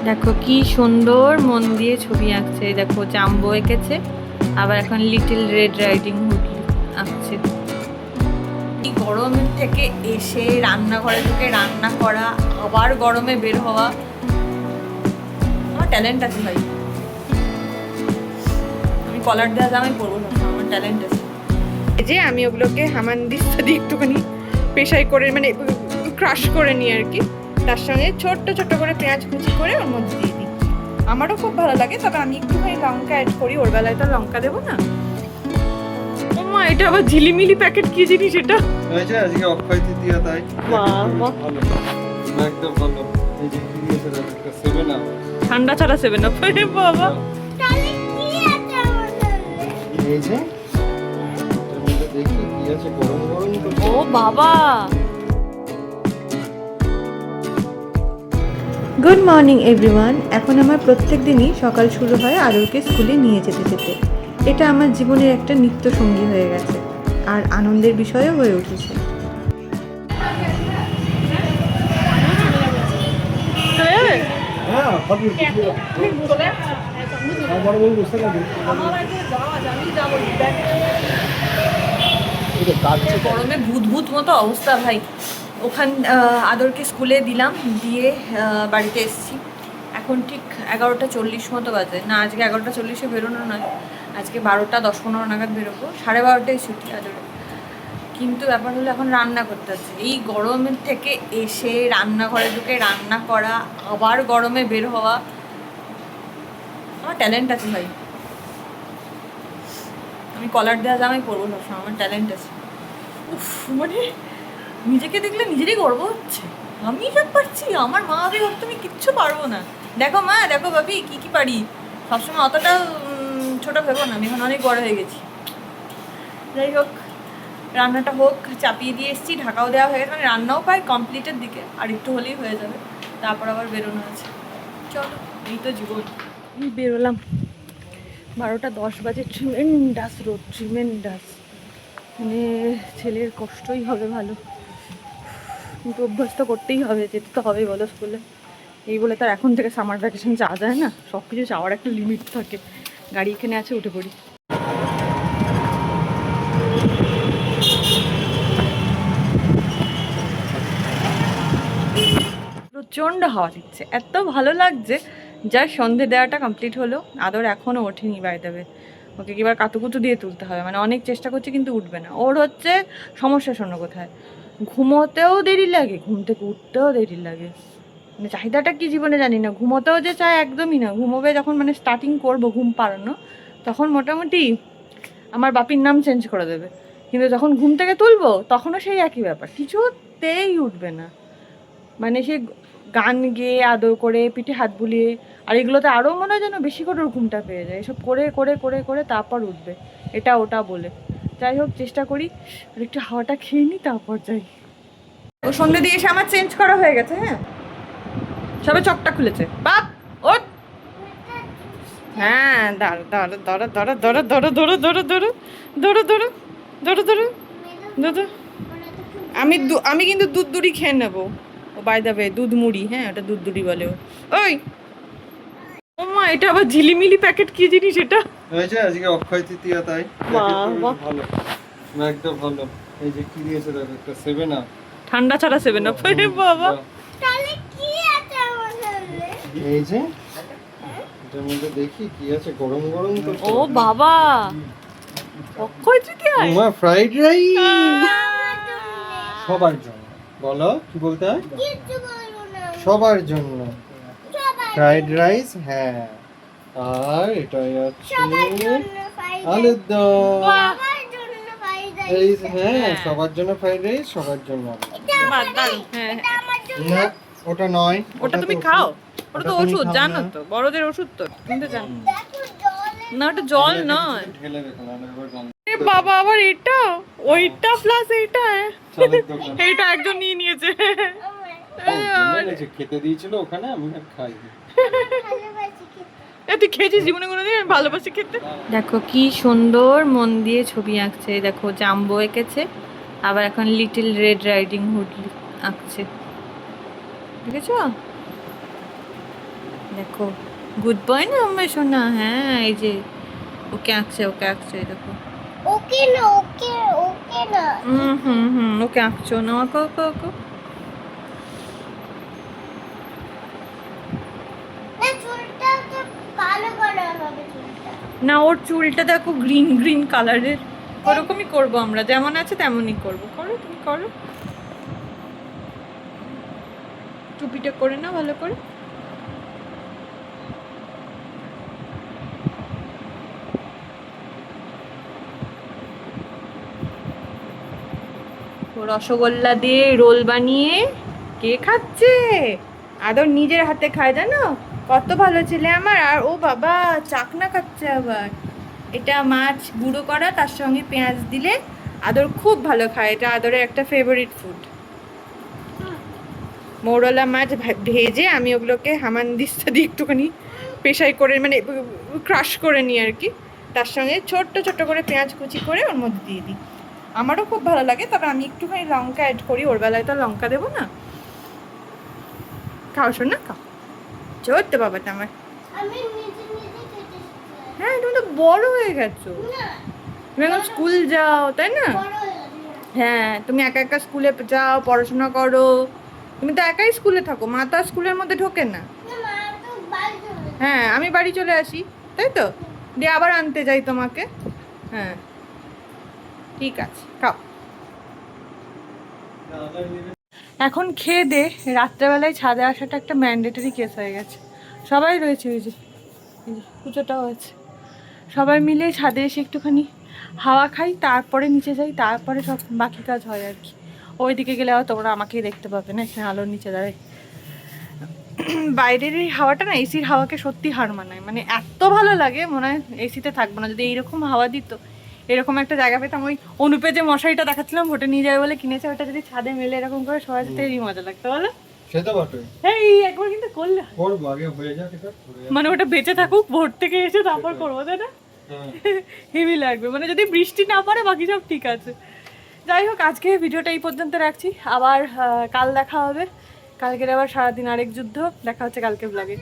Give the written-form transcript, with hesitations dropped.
দেখো কি সুন্দর মন দিয়ে ছবি আঁকছে। দেখো জাম্বো এঁকেছে, আবার এখন লিটল রেড রাইডিং হুড আঁকছে। এই গরমের থেকে এসে রান্নাঘরে ঢুকে রান্না করা, আবার গরমে বের হওয়া, আমার ট্যালেন্ট আছে ভাই। আমি কলার দেওয়া জামাই পরবো না, আমার ট্যালেন্ট আছে। এই যে আমি ওগুলোকে হামানদিস্তা দিয়ে একটুখানি পেশাই করে মানে ক্রাশ করে নিই আর কি, তার সঙ্গে ছোট্ট ছোট্ট করে পেঁয়াজ কুচি করে ওর মধ্যে দিয়ে দিই। আমারও খুব ভালো লাগে, তবে আমি একটুখানি লঙ্কা অ্যাড করি, ওর বেলায় তো লঙ্কা দেবো না। ও মা, এটা আবার ঝিলিমিলি প্যাকেট কি জিনিস এটা? হয়েছে আজকে অক্ষয় তৃতীয়া, তাই বাবা ভালো, একদম ভালো। এই যে কি দিয়েছে দেখো, একটা 7 আপ ঠান্ডা ছাড়া 7 আপ। বাবা এই যে এর মধ্যে দেখি কি আছে, গরম গরম তো। ও বাবা, গুড মর্নিং এভরিওয়ান। এখন আমার প্রত্যেক দিনই সকাল শুরু হয় আদরকে স্কুলে নিয়ে যেতে যেতে। এটা আমার জীবনের একটা নিত্য সঙ্গী হয়ে গেছে আর আনন্দের বিষয়ও হয়ে উঠেছে। হ্যাঁ ভাবি আমার বল বুঝতে পারছি। এটা কাটছে গরমে ভূত ভূত মতো অবস্থা ভাই। ওখান আদরকে স্কুলে দিলাম, দিয়ে বাড়িতে এসেছি। এখন ঠিক 11:40 মতো বাজে। না, আজকে 11:40-এ বেরোনো নয়, আজকে 12:10-15 নাগাদ বেরোবো। 12:30টায় ছুটি আদরে। কিন্তু ব্যাপার হলো এখন রান্না করতে হচ্ছে। এই গরমের থেকে এসে রান্নাঘরে ঢুকে রান্না করা, আবার গরমে বের হওয়া, আমার ট্যালেন্ট আছে ভাই। আমি কলার দেওয়া জামাই পরবো সবসময়, আমার ট্যালেন্ট আছে। উফ, মানে নিজেকে দেখলে নিজেরই গর্ব হচ্ছে। আমি সব পারছি, আমার মা বাবা ভাবতো আমি কিচ্ছু পারবো না। দেখো মা, দেখো ভাবি কি কি পারি। সবসময় অতটা ছোটো ভেবো না, আমি এখন অনেক বড় হয়ে গেছি। যাই হোক, রান্নাটা হোক, চাপিয়ে দিয়ে এসেছি, ঢাকাও দেওয়া হয়ে গেছে, মানে রান্নাও প্রায় কমপ্লিটের দিকে, আর একটু হলেই হয়ে যাবে। তারপর আবার বেরোনো আছে। চলো, এই তো জীবন। বেরোলাম, 12:10 বাজে। Tremendous road, tremendous. মানে ছেলের কষ্টই হবে ভালো, কিন্তু অভ্যাস তো করতেই হবে, যেতে তো হবেই বলো স্কুলে। এই বলে তার এখন থেকে সামার ভ্যাকেশন যাওয়া যায় না, সব কিছু যাওয়ার একটা লিমিট থাকে। গাড়ি এখানে আছে, উঠে পড়ি। প্রচণ্ড হাওয়া দিচ্ছে, এত ভালো লাগছে। যা সন্ধে দেওয়াটা কমপ্লিট হলো, আদর এখনও ওঠেনি বাই দেবে। ওকে এবার কাতুকুতু দিয়ে তুলতে হবে, মানে অনেক চেষ্টা করছি কিন্তু উঠবে না। ওর হচ্ছে সমস্যা শোনো কোথায়, ঘুমোতেও দেরি লাগে, ঘুম থেকে উঠতেও দেরি লাগে। মানে চাহিদাটা কি জীবনে জানি না, ঘুমোতেও যে চায় একদমই না। ঘুমোবে যখন মানে স্টার্টিং করবো ঘুম পাড়ানো, তখন মোটামুটি আমার বাপির নাম চেঞ্জ করে দেবে। কিন্তু যখন ঘুম থেকে তুলবো তখনও সেই একই ব্যাপার, কিছুতেই উঠবে না। মানে সে গান গেয়ে আদর করে পিঠে হাত বুলিয়ে, আর এগুলোতে আরও মনে হয় যেন বেশি করে ওর ঘুমটা পেয়ে যায়। এসব করে করে করে করে তারপর উঠবে, এটা ওটা বলে। যাই হোক, চেষ্টা করি আর একটু হাওয়াটা খেয়ে নিই, তারপর যাই। ও সন্ধ্যে দিয়ে এসে আমার চেঞ্জ করা হয়ে গেছে। হ্যাঁ, সবে চকটা খুলেছে। বাপ ওঠ। হ্যাঁ, দাঁড়ো দাঁড়ো দাঁড়ো দাঁড়ো দাঁড়ো দাঁড়ো দাঁড়ো দাঁড়ো দাঁড়ো দাঁড়ো দাঁড়ো দাঁড়ো দাঁড়ো দাঁড়ো। আমি কিন্তু দুধ দুধি খেয়ে নেবো। ও বাই দ্য ওয়ে, দুধ মুড়ি, হ্যাঁ ওটা দুধ দুধি বলে ও। ওই ও মা, এটা আবার ঝিলিমিলি প্যাকেট কি জিনিস এটা? হয়েছে আজকে অক্ষয় তৃতীয়া, তাই বাবা ভালো, একদম ভালো। এই যে কি দিয়েছে দেখো, একটা 7 আপ ঠান্ডা ছাড়া 7 আপ। বাবা তাহলে কি আছে আমার সামনে? এই যে এটার মধ্যে দেখি কি আছে, গরম গরম তো। ও বাবা, অক্ষয় তৃতীয়া। মা ফ্রাইড রাইস সবার জন্য। বলো কি বলতে হয়? সবার জন্য ফ্রাইড রাইস। হ্যাঁ, আর এটাই আছে আলুর দম। এই হ্যাঁ, সবার জন্য ফ্রাইড রাইস, সবার জন্য না, ওটা নয়, ওটা তুমি তো খাও, ওটা তো তুমি ওষুধ, খাও জানো না। তো, বড়দের ওষুধ তো, কিন্তু জানো না ওটা জল নয়। ঢেলে দেখো না, একবার জানো। এ বাবা, আবার এটা, ওইটা প্লাস এইটা, চালের দোকান। এইটা একজন নিয়ে নিয়েছে। ও, জমে গেছে, খেতে দিয়েছিল ওখানে, আমি আর খাই। তুই খেয়েছিস জীবনে কোনোদিন? আমি ভালোবাসি খেতে। দেখো কি সুন্দর মন দিয়ে ছবি আঁকছে। দেখো জাম্বো এঁকেছে, আবার এখন লিটল রেড রাইডিং হুড আঁকছে। দেখেছো? দেখো গুড বয় না আমার সোনা, হ্যাঁ এই যে ওকে আঁকছে এই দেখো। ওকে না ওকে আঁকছো না, ওকে না চুলটা তো কালো করা হবে চুলটা না, ওর চুলটা দেখো গ্রিন কালারের, ওরকমই করবো আমরা, যেমন আছে তেমনই করবো। করো তুমি করো, টুপিটা করে না ভালো করে। ও রসগোল্লা দিয়ে রোল বানিয়ে কে খাচ্ছে? আদর নিজের হাতে খায়, জানো কত ভালো ছেলে আমার। আর ও বাবা চাকনা খাচ্ছে আবার। এটা মাছ গুঁড়ো করা, তার সঙ্গে পেঁয়াজ দিলে আদর খুব ভালো খায়, এটা আদরের একটা ফেভারিট ফুড। মৌরলা মাছ ভেজে আমি ওগুলোকে হামানদিস্তা দিয়ে একটুখানি পেশাই করে মানে ক্রাশ করে নিই আর কি, তার সঙ্গে ছোট্ট ছোট্ট করে পেঁয়াজ কুচি করে ওর মধ্যে দিয়ে দিই। আমারও খুব ভালো লাগে, তবে আমি একটুখানি লঙ্কা অ্যাড করি, ওর বেলায় তো লঙ্কা দেবো না। খাও শোন না, খাও ছোট্ট বাবাটা আমার। আমি নিজে খেতে শিখলাম হ্যাঁ তুমি তো বড় হয়ে গেছো, না তুমি এখন স্কুল যাও তাই না? বড় হয়ে গেছে হ্যাঁ তুমি একা একা স্কুলে যাও, পড়াশোনা করো, তুমি তো একাই স্কুলে থাকো, মা তো আর স্কুলের মধ্যে ঢোকে না। না মা তো বাড়ি চলে গেছে। হ্যাঁ আমি বাড়ি চলে আসি, তাই তো, দিয়ে আবার আনতে যাই তোমাকে। হ্যাঁ ঠিক আছে, খাও। এখন খেয়ে দে, রাত্রেবেলায় ছাদে আসাটা একটা ম্যান্ডেটরি কেস হয়ে গেছে। সবাই রয়েছে, ওই যে পুজোটাও আছে, সবাই মিলে ছাদে এসে একটুখানি হাওয়া খাই, তারপরে নিচে যাই, তারপরে সব বাকি কাজ হয় আর কি। ওই দিকে গেলে আর তোমরা আমাকেই দেখতে পাবে না, এখানে আলোর নিচে দাঁড়াই। বাইরের এই হাওয়াটা না এসির হাওয়াকে সত্যি হার মানায়, মানে এত ভালো লাগে, মনে হয় এসিতে থাকবো না। যদি এইরকম হাওয়া দিত, এরকম একটা জায়গা পেতাম, ওই অনুপে যে মশারিটা দেখাচ্ছিলাম ভোটে নিয়ে যাবে বলে কিনেছে, ওটা যদি ছাদে মেলে এরকম করে সবাই সাথে এই মজা লাগতো বলো। সে তো বটে, এই একবার কিন্তু করলে হয়। করবো, আগে হয়ে যাক এটা, মানে ওটা বেঁচে থাকুক, ভোট থেকে এসে তারপর করবো, তাই না? হ্যাঁ। হেভি লাগবে, মানে যদি বৃষ্টি না পড়ে বাকি সব ঠিক আছে। যাই হোক আজকে ভিডিওটা এই পর্যন্ত রাখছি, আবার কাল দেখা হবে। কালকের আবার সারাদিন আরেক যুদ্ধ, দেখা হচ্ছে কালকে ব্লগে।